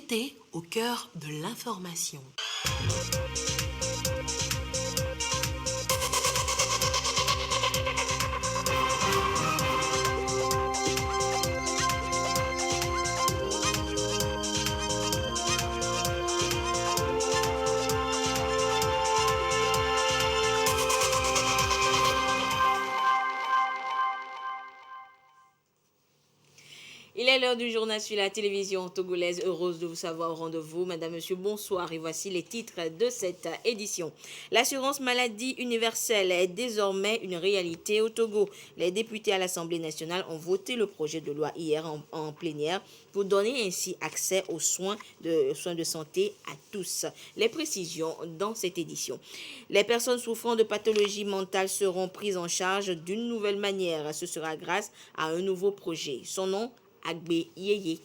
vérité au cœur de l'information. Il est l'heure du journal sur la télévision togolaise. Heureuse de vous savoir au rendez-vous. Madame, monsieur, bonsoir. Et voici les titres de cette édition. L'assurance maladie universelle est désormais une réalité au Togo. Les députés à l'Assemblée nationale ont voté le projet de loi hier en plénière pour donner ainsi accès aux soins de santé à tous. Les précisions dans cette édition. Les personnes souffrant de pathologies mentales seront prises en charge d'une nouvelle manière. Ce sera grâce à un nouveau projet. Son nom, Agbe Yeye.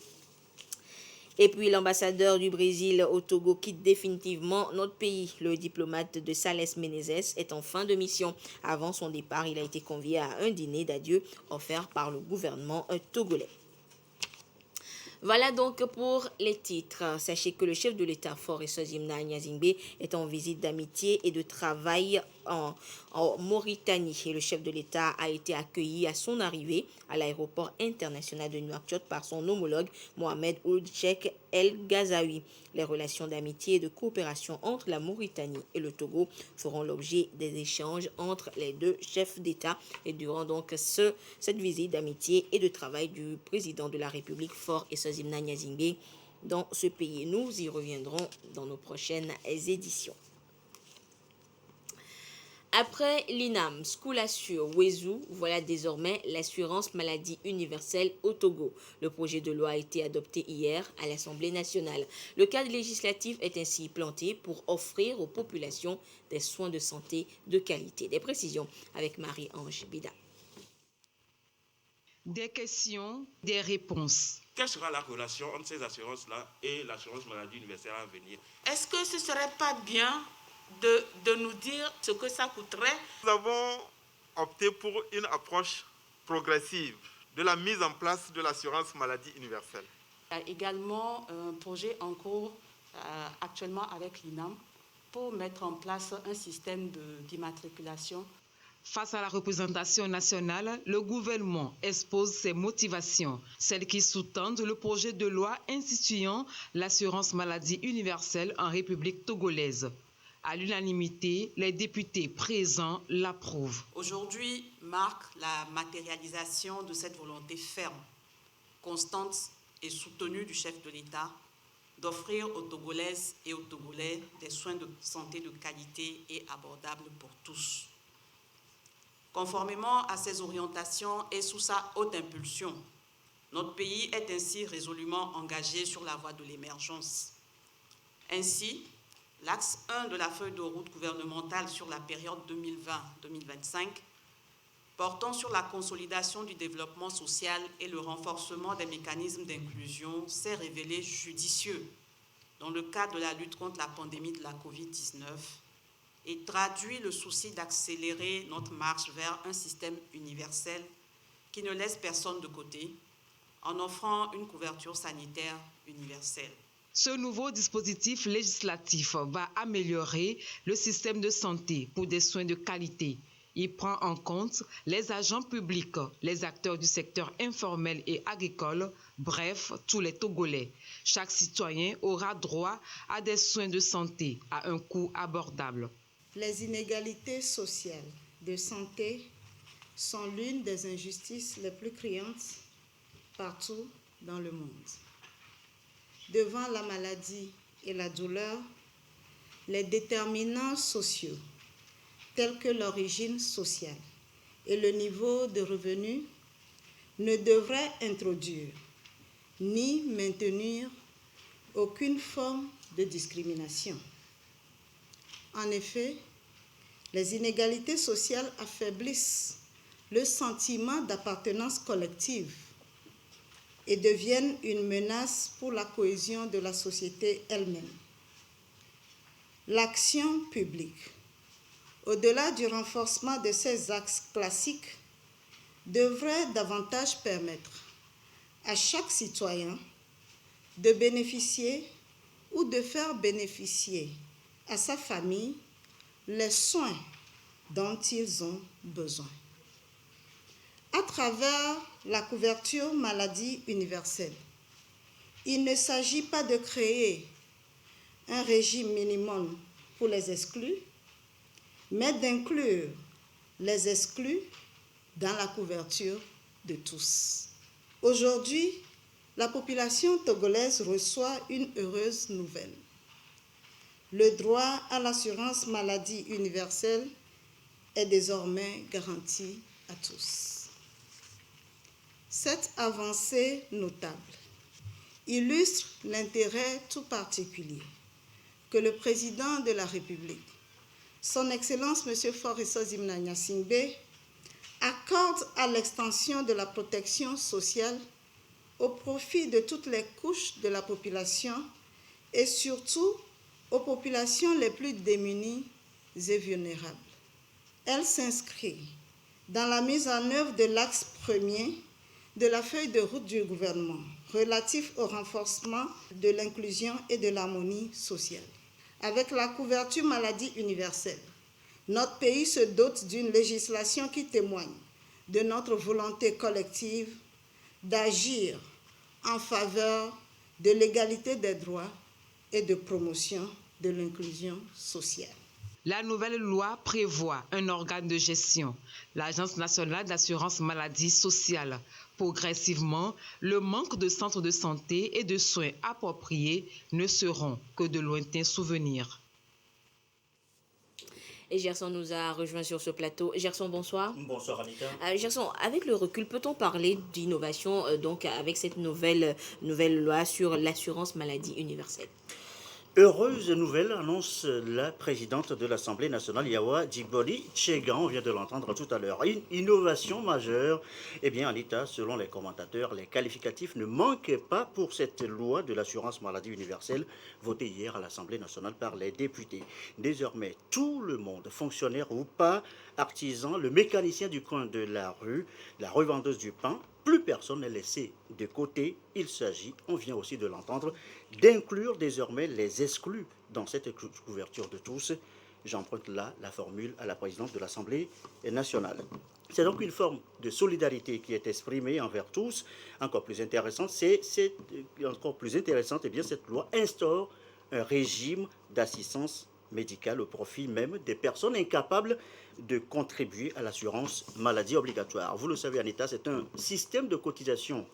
Et puis l'ambassadeur du Brésil au Togo quitte définitivement notre pays. Le diplomate de Sales Menezes est en fin de mission. Avant son départ, il a été convié à un dîner d'adieu offert par le gouvernement togolais. Voilà donc pour les titres. Sachez que le chef de l'État, Faure Eswazimna Nyazingbe, est en visite d'amitié et de travail en Mauritanie. Et le chef de l'État a été accueilli à son arrivée à l'aéroport international de Nouakchott par son homologue Mohamed Ould Cheikh El Ghazaoui. Les relations d'amitié et de coopération entre la Mauritanie et le Togo feront l'objet des échanges entre les deux chefs d'État et durant donc cette visite d'amitié et de travail du président de la République, Faure Eswazimna Nyazingbe, dans ce pays. Nous y reviendrons dans nos prochaines éditions. Après l'INAM, School Assure, Wezou, voilà désormais l'assurance maladie universelle au Togo. Le projet de loi a été adopté hier à l'Assemblée nationale. Le cadre législatif est ainsi planté pour offrir aux populations des soins de santé de qualité. Des précisions avec Marie-Ange Bida. Des questions, des réponses. Quelle sera la relation entre ces assurances-là et l'assurance maladie universelle à venir? Est-ce que ce ne serait pas bien de nous dire ce que ça coûterait? Nous avons opté pour une approche progressive de la mise en place de l'assurance maladie universelle. Il y a également un projet en cours actuellement avec l'INAM pour mettre en place un système d'immatriculation. Face à la représentation nationale, le gouvernement expose ses motivations, celles qui sous-tendent le projet de loi instituant l'assurance maladie universelle en République togolaise. À l'unanimité, les députés présents l'approuvent. Aujourd'hui marque la matérialisation de cette volonté ferme, constante et soutenue du chef de l'État d'offrir aux Togolaises et aux Togolais des soins de santé de qualité et abordables pour tous. Conformément à ces orientations et sous sa haute impulsion, notre pays est ainsi résolument engagé sur la voie de l'émergence. Ainsi, l'axe 1 de la feuille de route gouvernementale sur la période 2020-2025, portant sur la consolidation du développement social et le renforcement des mécanismes d'inclusion, s'est révélé judicieux dans le cadre de la lutte contre la pandémie de la COVID-19 et traduit le souci d'accélérer notre marche vers un système universel qui ne laisse personne de côté en offrant une couverture sanitaire universelle. Ce nouveau dispositif législatif va améliorer le système de santé pour des soins de qualité. Il prend en compte les agents publics, les acteurs du secteur informel et agricole, bref, tous les Togolais. Chaque citoyen aura droit à des soins de santé à un coût abordable. Les inégalités sociales de santé sont l'une des injustices les plus criantes partout dans le monde. Devant la maladie et la douleur, les déterminants sociaux, tels que l'origine sociale et le niveau de revenu, ne devraient introduire ni maintenir aucune forme de discrimination. En effet, les inégalités sociales affaiblissent le sentiment d'appartenance collective et deviennent une menace pour la cohésion de la société elle-même. L'action publique, au-delà du renforcement de ces axes classiques, devrait davantage permettre à chaque citoyen de bénéficier ou de faire bénéficier à sa famille les soins dont ils ont besoin. À travers la couverture maladie universelle, il ne s'agit pas de créer un régime minimum pour les exclus, mais d'inclure les exclus dans la couverture de tous. Aujourd'hui, la population togolaise reçoit une heureuse nouvelle. Le droit à l'assurance maladie universelle est désormais garanti à tous. Cette avancée notable illustre l'intérêt tout particulier que le président de la République, son Excellence M. Faure Zimna Gnassingbé, accorde à l'extension de la protection sociale au profit de toutes les couches de la population et surtout aux populations les plus démunies et vulnérables. Elle s'inscrit dans la mise en œuvre de l'axe premier de la feuille de route du gouvernement relatif au renforcement de l'inclusion et de l'harmonie sociale. Avec la couverture maladie universelle, notre pays se dote d'une législation qui témoigne de notre volonté collective d'agir en faveur de l'égalité des droits et de promotion de l'inclusion sociale. La nouvelle loi prévoit un organe de gestion, l'Agence nationale d'assurance maladie sociale. Progressivement, le manque de centres de santé et de soins appropriés ne seront que de lointains souvenirs. Et Gerson nous a rejoint sur ce plateau. Gerson, bonsoir. Bonsoir Anita. Gerson, avec le recul, peut-on parler d'innovation donc avec cette nouvelle loi sur l'assurance maladie universelle? Heureuse nouvelle, annonce la présidente de l'Assemblée nationale, Yawa Djigbori Tchegan, on vient de l'entendre tout à l'heure. Une innovation majeure, eh bien Anita, selon les commentateurs, les qualificatifs ne manquaient pas pour cette loi de l'assurance maladie universelle votée hier à l'Assemblée nationale par les députés. Désormais, tout le monde, fonctionnaire ou pas, artisan, le mécanicien du coin de la revendeuse du pain, plus personne n'est laissé de côté. Il s'agit, on vient aussi de l'entendre, d'inclure désormais les exclus dans cette couverture de tous. J'emprunte là la formule à la présidente de l'Assemblée nationale. C'est donc une forme de solidarité qui est exprimée envers tous. Encore plus intéressante, eh bien, cette loi instaure un régime d'assistance médicale au profit même des personnes incapables de contribuer à l'assurance maladie obligatoire. Vous le savez, Anita, c'est un système de cotisation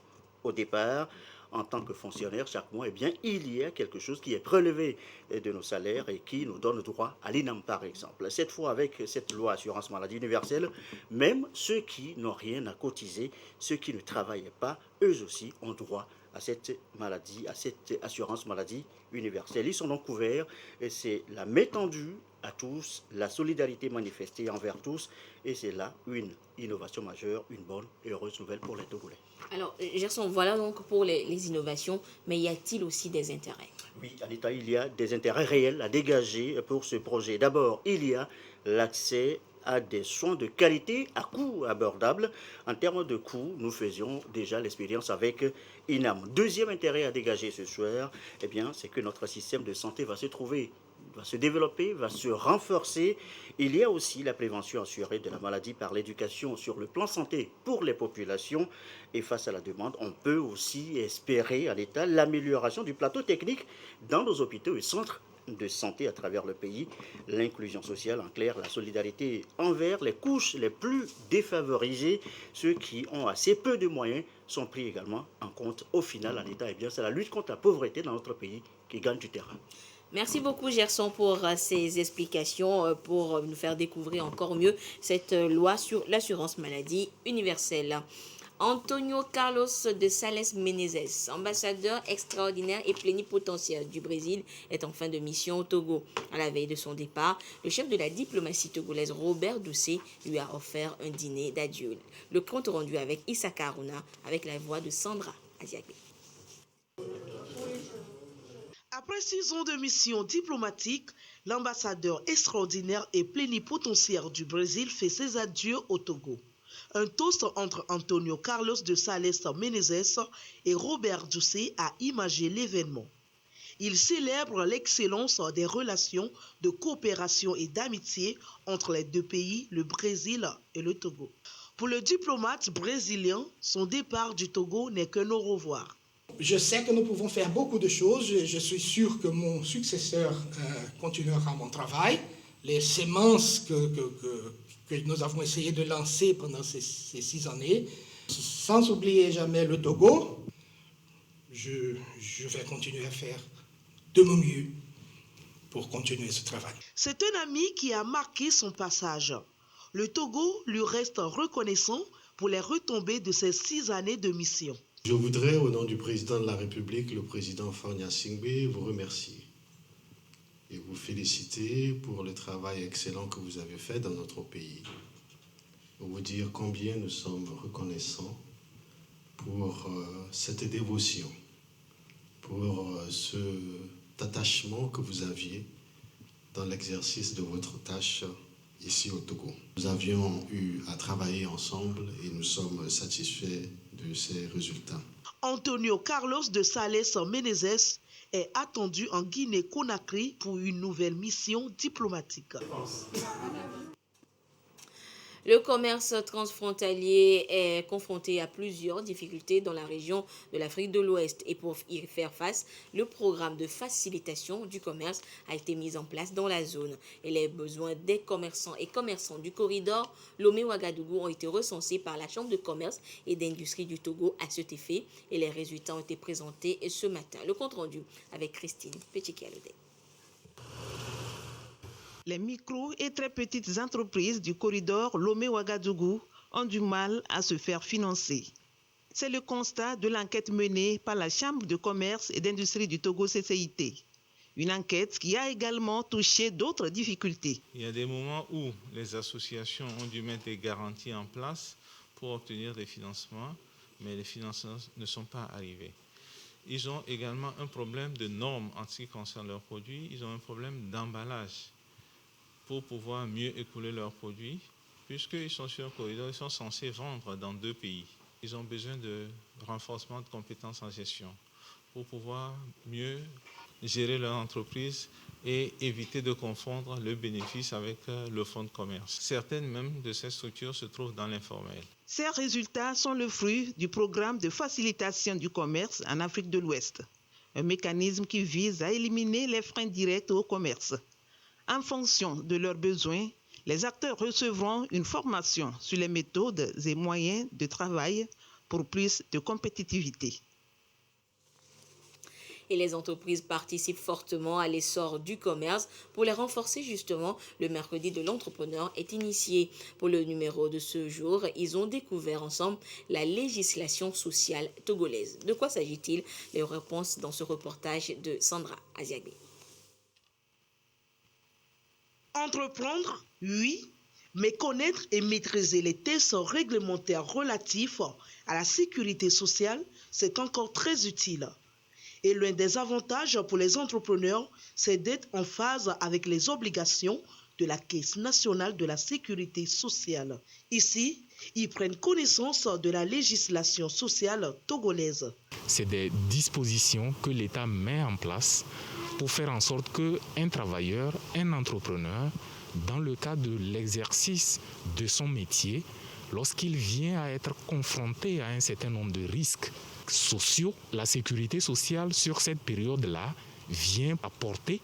au départ. En tant que fonctionnaire, chaque mois, eh bien, il y a quelque chose qui est prélevé de nos salaires et qui nous donne droit à l'INAM, par exemple. Cette fois, avec cette loi assurance maladie universelle, même ceux qui n'ont rien à cotiser, ceux qui ne travaillent pas, eux aussi ont droit à cette maladie, à cette assurance maladie universelle. Ils sont donc couverts et c'est la main tendue à tous, la solidarité manifestée envers tous, et c'est là une innovation majeure, une bonne et heureuse nouvelle pour les Togolais. Alors, Gerson, voilà donc pour les innovations, mais y a-t-il aussi des intérêts? Oui, Anita, il y a des intérêts réels à dégager pour ce projet. D'abord, il y a l'accès à des soins de qualité à coût abordable. En termes de coût, nous faisions déjà l'expérience avec INAM. Deuxième intérêt à dégager ce soir, eh bien, c'est que notre système de santé va se développer, va se renforcer. Il y a aussi la prévention assurée de la maladie par l'éducation sur le plan santé pour les populations. Et face à la demande, on peut aussi espérer à l'État l'amélioration du plateau technique dans nos hôpitaux et centres de santé à travers le pays, l'inclusion sociale, en clair, la solidarité envers les couches les plus défavorisées, ceux qui ont assez peu de moyens sont pris également en compte. Au final, en État, eh bien, c'est la lutte contre la pauvreté dans notre pays qui gagne du terrain. Merci beaucoup Gerson pour ces explications, pour nous faire découvrir encore mieux cette loi sur l'assurance maladie universelle. Antonio Carlos de Sales Menezes, ambassadeur extraordinaire et plénipotentiaire du Brésil, est en fin de mission au Togo. À la veille de son départ, le chef de la diplomatie togolaise Robert Doucet lui a offert un dîner d'adieu. Le compte rendu avec Issa Karuna, avec la voix de Sandra Aziagbe. Après 6 ans de mission diplomatique, l'ambassadeur extraordinaire et plénipotentiaire du Brésil fait ses adieux au Togo. Un toast entre Antonio Carlos de Sales Menezes et Robert Doucet a imagé l'événement. Il célèbre l'excellence des relations de coopération et d'amitié entre les deux pays, le Brésil et le Togo. Pour le diplomate brésilien, son départ du Togo n'est qu'un au revoir. Je sais que nous pouvons faire beaucoup de choses. Je suis sûr que mon successeur continuera mon travail. Les semences que nous avons essayé de lancer pendant ces 6 années, sans oublier jamais le Togo, je vais continuer à faire de mon mieux pour continuer ce travail. C'est un ami qui a marqué son passage. Le Togo lui reste reconnaissant pour les retombées de ces 6 années de mission. Je voudrais, au nom du président de la République, le président Faure Gnassingbé, vous remercier et vous féliciter pour le travail excellent que vous avez fait dans notre pays. Vous dire combien nous sommes reconnaissants pour cette dévotion, pour cet attachement que vous aviez dans l'exercice de votre tâche ici au Togo. Nous avions eu à travailler ensemble et nous sommes satisfaits de ces résultats. Antonio Carlos de Sales Menezes est attendu en Guinée-Conakry pour une nouvelle mission diplomatique. Le commerce transfrontalier est confronté à plusieurs difficultés dans la région de l'Afrique de l'Ouest et pour y faire face, le programme de facilitation du commerce a été mis en place dans la zone et les besoins des commerçants et commerçants du corridor Lomé-Ouagadougou ont été recensés par la Chambre de commerce et d'industrie du Togo à cet effet et les résultats ont été présentés ce matin. Le compte rendu avec Christine Petit-Kialodé. Les micro et très petites entreprises du corridor Lomé-Ouagadougou ont du mal à se faire financer. C'est le constat de l'enquête menée par la Chambre de commerce et d'industrie du Togo CCIT. Une enquête qui a également touché d'autres difficultés. Il y a des moments où les associations ont dû mettre des garanties en place pour obtenir des financements, mais les financements ne sont pas arrivés. Ils ont également un problème de normes en ce qui concerne leurs produits. Ils ont un problème d'emballage pour pouvoir mieux écouler leurs produits, puisqu'ils sont sur un corridor, ils sont censés vendre dans 2 pays. Ils ont besoin de renforcement de compétences en gestion pour pouvoir mieux gérer leur entreprise et éviter de confondre le bénéfice avec le fonds de commerce. Certaines même de ces structures se trouvent dans l'informel. Ces résultats sont le fruit du programme de facilitation du commerce en Afrique de l'Ouest, un mécanisme qui vise à éliminer les freins directs au commerce. En fonction de leurs besoins, les acteurs recevront une formation sur les méthodes et moyens de travail pour plus de compétitivité. Et les entreprises participent fortement à l'essor du commerce. Pour les renforcer justement, le mercredi de l'entrepreneur est initié. Pour le numéro de ce jour, ils ont découvert ensemble la législation sociale togolaise. De quoi s'agit-il? Les réponses dans ce reportage de Sandra Aziagbe. Entreprendre, oui, mais connaître et maîtriser les tests réglementaires relatifs à la sécurité sociale, c'est encore très utile. Et l'un des avantages pour les entrepreneurs, c'est d'être en phase avec les obligations de la Caisse nationale de la sécurité sociale. Ici, ils prennent connaissance de la législation sociale togolaise. C'est des dispositions que l'État met en place pour faire en sorte qu'un travailleur, un entrepreneur, dans le cadre de l'exercice de son métier, lorsqu'il vient à être confronté à un certain nombre de risques sociaux, la sécurité sociale sur cette période-là vient apporter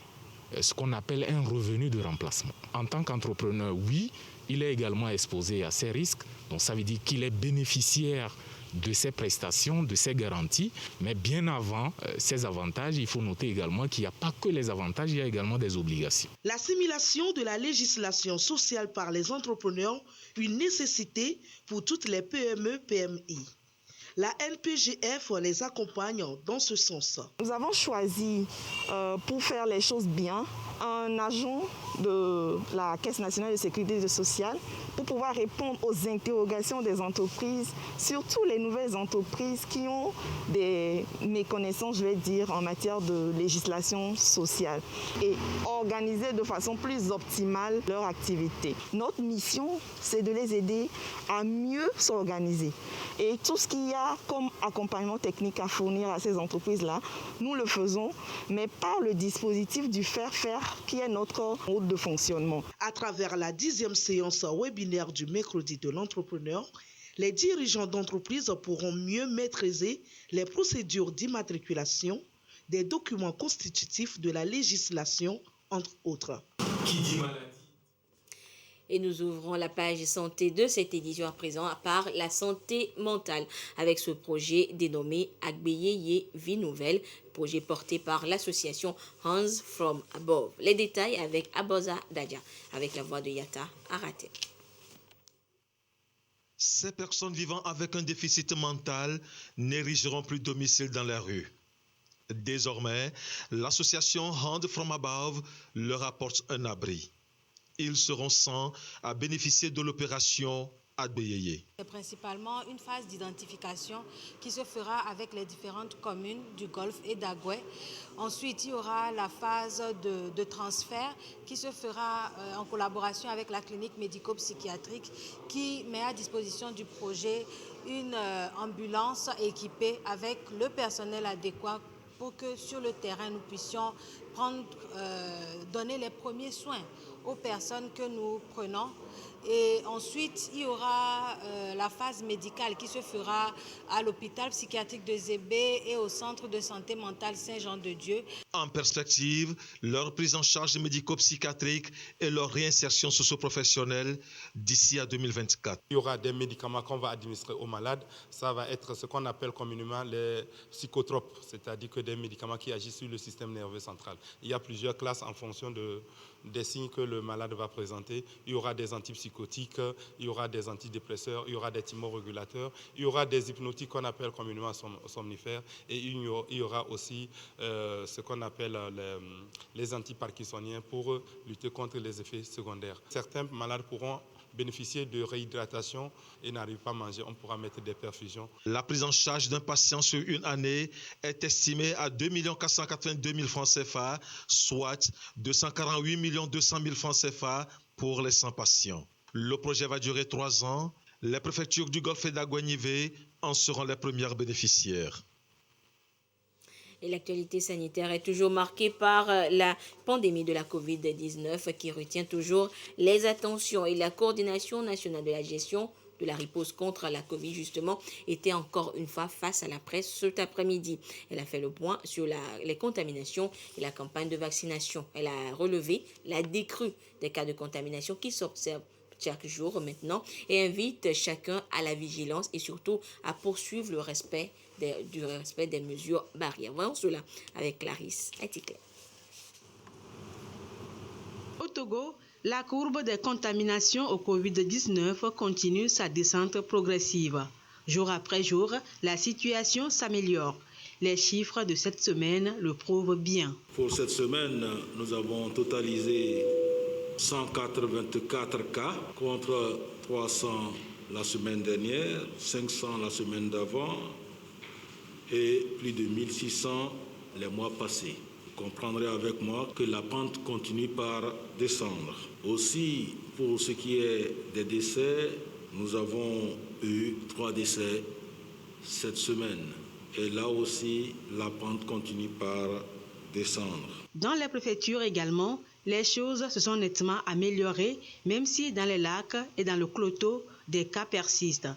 ce qu'on appelle un revenu de remplacement. En tant qu'entrepreneur, oui, il est également exposé à ces risques, donc ça veut dire qu'il est bénéficiaire de ces prestations, de ces garanties, mais bien avant ces avantages, il faut noter également qu'il n'y a pas que les avantages, il y a également des obligations. L'assimilation de la législation sociale par les entrepreneurs, une nécessité pour toutes les PME, PMI. La NPGF les accompagne dans ce sens. Nous avons choisi, pour faire les choses bien, un agent de la Caisse nationale de sécurité sociale pour pouvoir répondre aux interrogations des entreprises, surtout les nouvelles entreprises qui ont des méconnaissances, je vais dire, en matière de législation sociale et organiser de façon plus optimale leur activité. Notre mission, c'est de les aider à mieux s'organiser. Et tout ce qu'il y a comme accompagnement technique à fournir à ces entreprises-là, nous le faisons, mais par le dispositif du faire-faire qui est notre mode de fonctionnement. À travers la 10e séance webinaire du mercredi de l'entrepreneur, les dirigeants d'entreprise pourront mieux maîtriser les procédures d'immatriculation, des documents constitutifs de la législation, entre autres. Qui dit maladie? Et nous ouvrons la page santé de cette édition à présent par la santé mentale avec ce projet dénommé Agbeyeye Vie Nouvelle, projet porté par l'association Hands From Above. Les détails avec Aboza Dadja, avec la voix de Yata Arate. Ces personnes vivant avec un déficit mental n'érigeront plus domicile dans la rue. Désormais, l'association Hands From Above leur apporte un abri. Ils seront 100 à bénéficier de l'opération Agbeyeye. C'est principalement une phase d'identification qui se fera avec les différentes communes du Golfe et d'Agoué. Ensuite, il y aura la phase de transfert qui se fera en collaboration avec la clinique médico-psychiatrique qui met à disposition du projet une ambulance équipée avec le personnel adéquat pour que sur le terrain nous puissions donner les premiers soins aux personnes que nous prenons. Et ensuite, il y aura la phase médicale qui se fera à l'hôpital psychiatrique de Zébé et au centre de santé mentale Saint-Jean-de-Dieu. En perspective, leur prise en charge médico-psychiatrique et leur réinsertion socio-professionnelle d'ici à 2024. Il y aura des médicaments qu'on va administrer aux malades. Ça va être ce qu'on appelle communément les psychotropes, c'est-à-dire que des médicaments qui agissent sur le système nerveux central. Il y a plusieurs classes en fonction des signes que le malade va présenter. Il y aura des antipsychotiques, il y aura des antidépresseurs, il y aura des thymorégulateurs, il y aura des hypnotiques qu'on appelle communément somnifères et il y aura aussi ce qu'on appelle les antiparkinsoniens pour lutter contre les effets secondaires. Certains malades pourront bénéficier de réhydratation et n'arrivent pas à manger, on pourra mettre des perfusions. La prise en charge d'un patient sur une année est estimée à 2 482 000 francs CFA, soit 248 200 000 francs CFA pour les 100 patients. Le projet va durer 3 ans. Les préfectures du Golfe et d'Agoué-Nivé en seront les premières bénéficiaires. Et l'actualité sanitaire est toujours marquée par la pandémie de la Covid-19 qui retient toujours les attentions. Et la coordination nationale de la gestion de la riposte contre la Covid, justement, était encore une fois face à la presse cet après-midi. Elle a fait le point sur les contaminations et la campagne de vaccination. Elle a relevé la décrue des cas de contamination qui s'observent chaque jour maintenant et invite chacun à la vigilance et surtout à poursuivre le respect des mesures barrières. Voyons cela avec Clarisse Etikler. Au Togo, la courbe des contaminations au Covid-19 continue sa descente progressive. Jour après jour, la situation s'améliore. Les chiffres de cette semaine le prouvent bien. Pour cette semaine, nous avons totalisé 184 cas contre 300 la semaine dernière, 500 la semaine d'avant et plus de 1600 les mois passés. Vous comprendrez avec moi que la pente continue par descendre. Aussi, pour ce qui est des décès, nous avons eu 3 décès cette semaine. Et là aussi, la pente continue par descendre. Dans les préfectures également, les choses se sont nettement améliorées, même si dans les lacs et dans le Cloto, des cas persistent.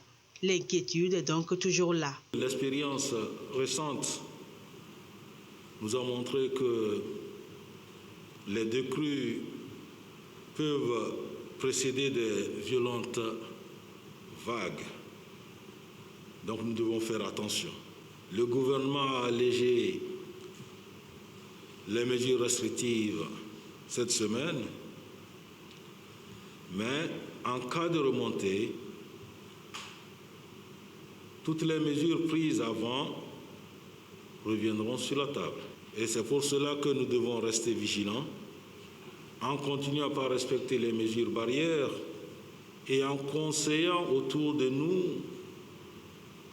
L'inquiétude est donc toujours là. L'expérience récente nous a montré que les décrues peuvent précéder des violentes vagues. Donc nous devons faire attention. Le gouvernement a allégé les mesures restrictives cette semaine, mais en cas de remontée, toutes les mesures prises avant reviendront sur la table. Et c'est pour cela que nous devons rester vigilants, en continuant par respecter les mesures barrières et en conseillant autour de nous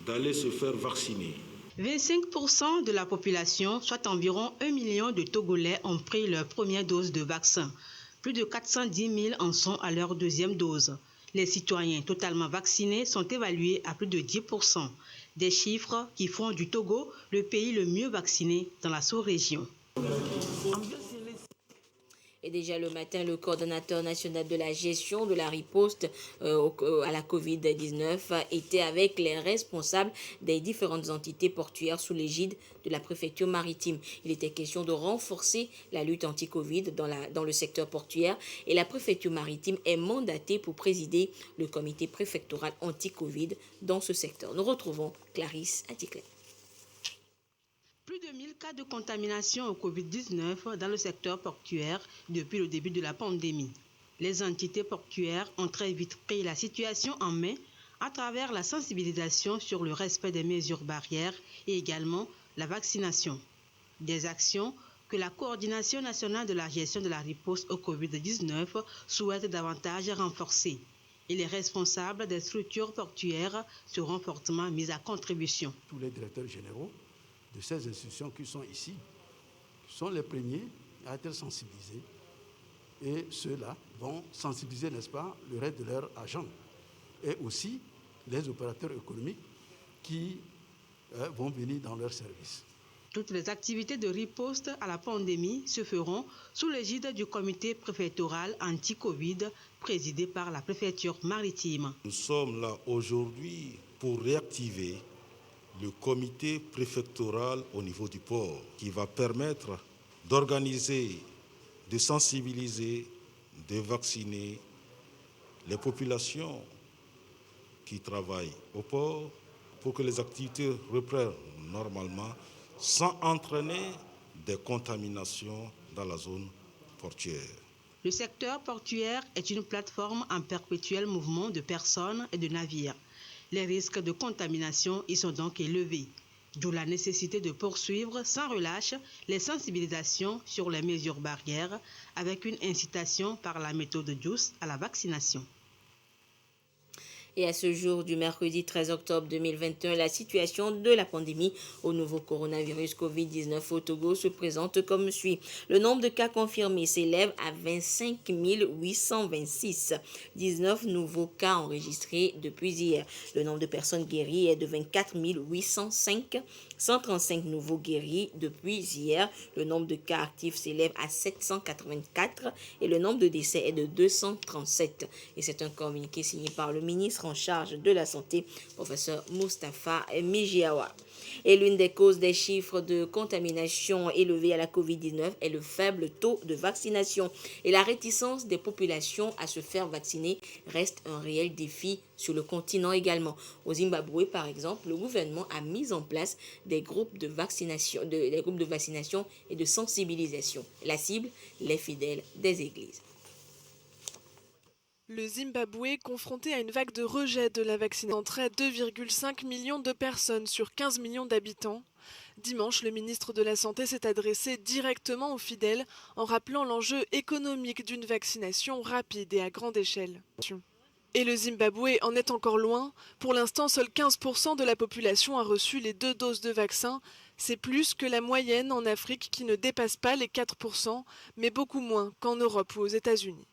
d'aller se faire vacciner. 25% de la population, soit environ 1 million de Togolais, ont pris leur première dose de vaccin. Plus de 410 000 en sont à leur deuxième dose. Les citoyens totalement vaccinés sont évalués à plus de 10%. Des chiffres qui font du Togo le pays le mieux vacciné dans la sous-région. Et déjà le matin, le coordonnateur national de la gestion de la riposte à la Covid-19 était avec les responsables des différentes entités portuaires sous l'égide de la préfecture maritime. Il était question de renforcer la lutte anti-Covid dans le secteur portuaire et la préfecture maritime est mandatée pour présider le comité préfectoral anti-Covid dans ce secteur. Nous retrouvons Clarisse Atiklet. Plus de 1000 cas de contamination au Covid-19 dans le secteur portuaire depuis le début de la pandémie. Les entités portuaires ont très vite pris la situation en main à travers la sensibilisation sur le respect des mesures barrières et également la vaccination. Des actions que la Coordination nationale de la gestion de la riposte au Covid-19 souhaite davantage renforcer. Et les responsables des structures portuaires seront fortement mis à contribution. Tous les directeurs généraux de ces institutions qui sont ici sont les premiers à être sensibilisés. Et ceux-là vont sensibiliser, n'est-ce pas, le reste de leurs agents. Et aussi les opérateurs économiques qui vont venir dans leur service. Toutes les activités de riposte à la pandémie se feront sous l'égide du comité préfectoral anti-Covid présidé par la préfecture maritime. Nous sommes là aujourd'hui pour réactiver le comité préfectoral au niveau du port qui va permettre d'organiser, de sensibiliser, de vacciner les populations qui travaillent au port pour que les activités reprennent normalement sans entraîner des contaminations dans la zone portuaire. Le secteur portuaire est une plateforme en perpétuel mouvement de personnes et de navires. Les risques de contamination y sont donc élevés, d'où la nécessité de poursuivre sans relâche les sensibilisations sur les mesures barrières avec une incitation par la méthode douce à la vaccination. Et à ce jour du mercredi 13 octobre 2021, la situation de la pandémie au nouveau coronavirus Covid-19 au Togo se présente comme suit. Le nombre de cas confirmés s'élève à 25 826. 19 nouveaux cas enregistrés depuis hier. Le nombre de personnes guéries est de 24 805. 135 nouveaux guéris depuis hier. Le nombre de cas actifs s'élève à 784 et le nombre de décès est de 237. Et c'est un communiqué signé par le ministre en charge de la santé, professeur Moustapha Mijiawa. Et l'une des causes des chiffres de contamination élevés à la COVID-19 est le faible taux de vaccination. Et la réticence des populations à se faire vacciner reste un réel défi sur le continent également. Au Zimbabwe, par exemple, le gouvernement a mis en place des groupes de vaccination et de sensibilisation. La cible, les fidèles des églises. Le Zimbabwe, confronté à une vague de rejet de la vaccination, entrait 2,5 millions de personnes sur 15 millions d'habitants. Dimanche, le ministre de la Santé s'est adressé directement aux fidèles en rappelant l'enjeu économique d'une vaccination rapide et à grande échelle. Et le Zimbabwe en est encore loin. Pour l'instant, seuls 15% de la population a reçu les 2 doses de vaccin. C'est plus que la moyenne en Afrique qui ne dépasse pas les 4%, mais beaucoup moins qu'en Europe ou aux États-Unis.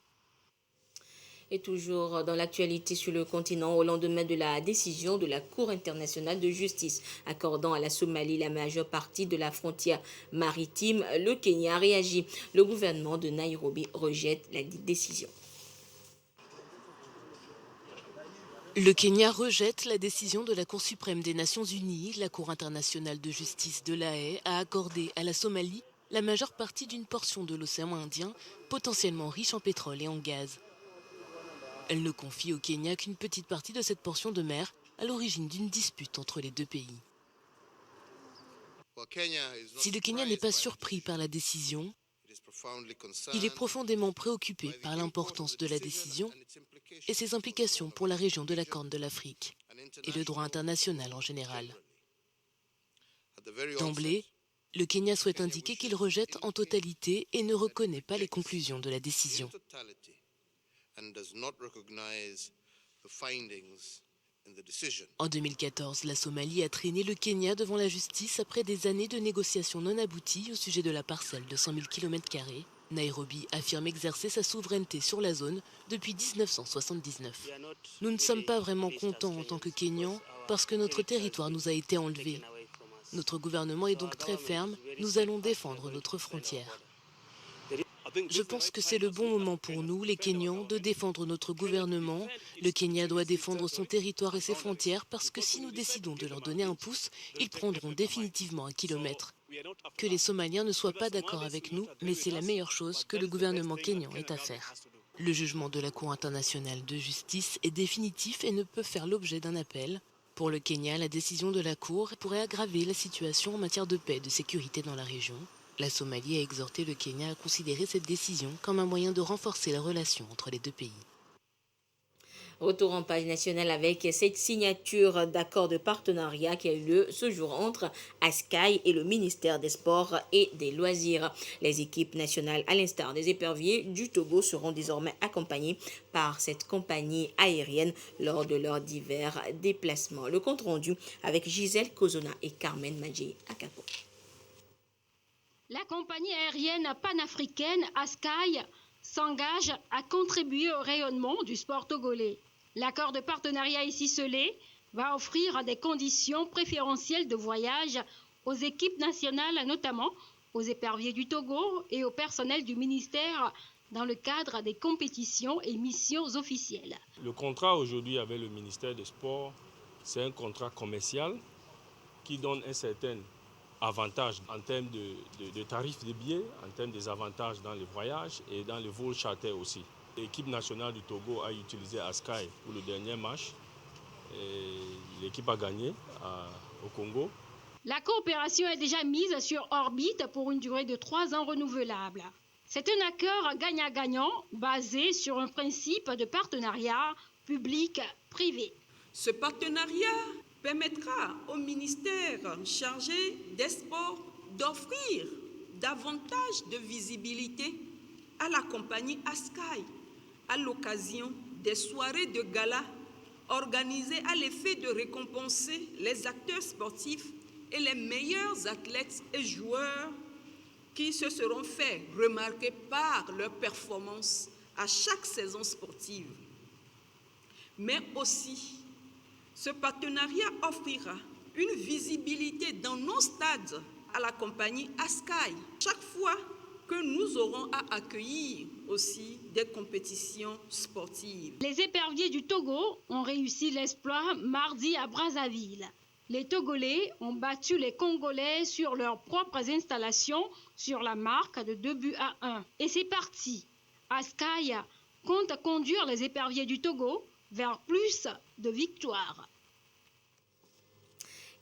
Et toujours dans l'actualité sur le continent, au lendemain de la décision de la Cour internationale de justice accordant à la Somalie la majeure partie de la frontière maritime, le Kenya réagit. Le gouvernement de Nairobi rejette la décision. Le Kenya rejette la décision de la Cour suprême des Nations Unies. La Cour internationale de justice de La Haye a accordé à la Somalie la majeure partie d'une portion de l'océan Indien, potentiellement riche en pétrole et en gaz. Elle ne confie au Kenya qu'une petite partie de cette portion de mer, à l'origine d'une dispute entre les deux pays. Si le Kenya n'est pas surpris par la décision, il est profondément préoccupé par l'importance de la décision et ses implications pour la région de la Corne de l'Afrique. et le droit international en général. D'emblée, le Kenya souhaite indiquer qu'il rejette en totalité et ne reconnaît pas les conclusions de la décision. En 2014, la Somalie a traîné le Kenya devant la justice après des années de négociations non abouties au sujet de la parcelle de 100 000 km². Nairobi affirme exercer sa souveraineté sur la zone depuis 1979. Nous ne sommes pas vraiment contents en tant que Kenyans parce que notre territoire nous a été enlevé. Notre gouvernement est donc très ferme, nous allons défendre notre frontière. Je pense que c'est le bon moment pour nous, les Kenyans, de défendre notre gouvernement. Le Kenya doit défendre son territoire et ses frontières parce que si nous décidons de leur donner un pouce, ils prendront définitivement 1 kilomètre. Que les Somaliens ne soient pas d'accord avec nous, mais c'est la meilleure chose que le gouvernement kényan ait à faire. Le jugement de la Cour internationale de justice est définitif et ne peut faire l'objet d'un appel. Pour le Kenya, la décision de la Cour pourrait aggraver la situation en matière de paix et de sécurité dans la région. La Somalie a exhorté le Kenya à considérer cette décision comme un moyen de renforcer la relation entre les deux pays. Retour en page nationale avec cette signature d'accord de partenariat qui a eu lieu ce jour entre ASCAI et le ministère des Sports et des Loisirs. Les équipes nationales, à l'instar des éperviers du Togo, seront désormais accompagnées par cette compagnie aérienne lors de leurs divers déplacements. Le compte rendu avec Gisèle Kozona et Carmen Madjé Akapo. La compagnie aérienne panafricaine ASCAI s'engage à contribuer au rayonnement du sport togolais. L'accord de partenariat ici scellé va offrir des conditions préférentielles de voyage aux équipes nationales, notamment aux éperviers du Togo et au personnel du ministère dans le cadre des compétitions et missions officielles. Le contrat aujourd'hui avec le ministère des Sports, c'est un contrat commercial qui donne un certain avantage en termes de tarifs de billets, en termes des avantages dans les voyages et dans les vols charter aussi. L'équipe nationale du Togo a utilisé ASCAI pour le dernier match. L'équipe a gagné au Congo. La coopération est déjà mise sur orbite pour une durée de 3 ans renouvelable. C'est un accord gagnant-gagnant basé sur un principe de partenariat public-privé. Ce partenariat permettra au ministère chargé des Sports d'offrir davantage de visibilité à la compagnie ASCAI à l'occasion des soirées de gala organisées à l'effet de récompenser les acteurs sportifs et les meilleurs athlètes et joueurs qui se seront fait remarquer par leurs performances à chaque saison sportive. Mais aussi, ce partenariat offrira une visibilité dans nos stades à la compagnie ASCAI. Chaque fois que nous aurons à accueillir aussi des compétitions sportives. Les éperviers du Togo ont réussi l'exploit mardi à Brazzaville. Les Togolais ont battu les Congolais sur leurs propres installations sur la marque de 2-1. Et c'est parti. ASCAI compte conduire les éperviers du Togo vers plus de victoires.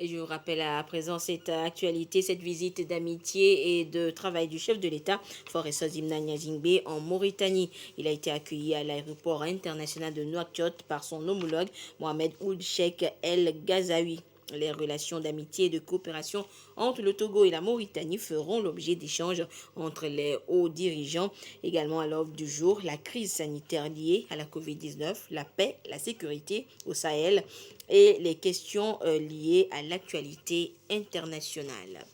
Et je vous rappelle à présent cette actualité, cette visite d'amitié et de travail du chef de l'État, Faure Zimna Nyazingbe, en Mauritanie. Il a été accueilli à l'aéroport international de Nouakchott par son homologue Mohamed Ould Cheikh El Ghazaoui. Les relations d'amitié et de coopération entre le Togo et la Mauritanie feront l'objet d'échanges entre les hauts dirigeants. Également à l'ordre du jour, la crise sanitaire liée à la Covid-19, la paix, la sécurité au Sahel et les questions liées à l'actualité internationale.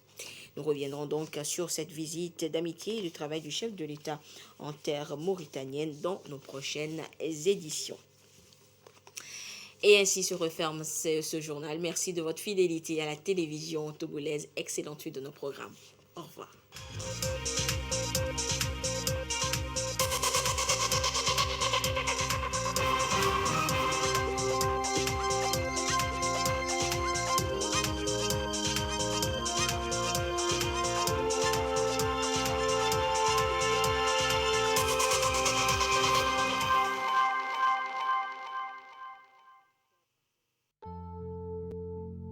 Nous reviendrons donc sur cette visite d'amitié et du travail du chef de l'État en terre mauritanienne dans nos prochaines éditions. Et ainsi se referme ce journal. Merci de votre fidélité à la télévision togolaise. Excellente suite de nos programmes. Au revoir.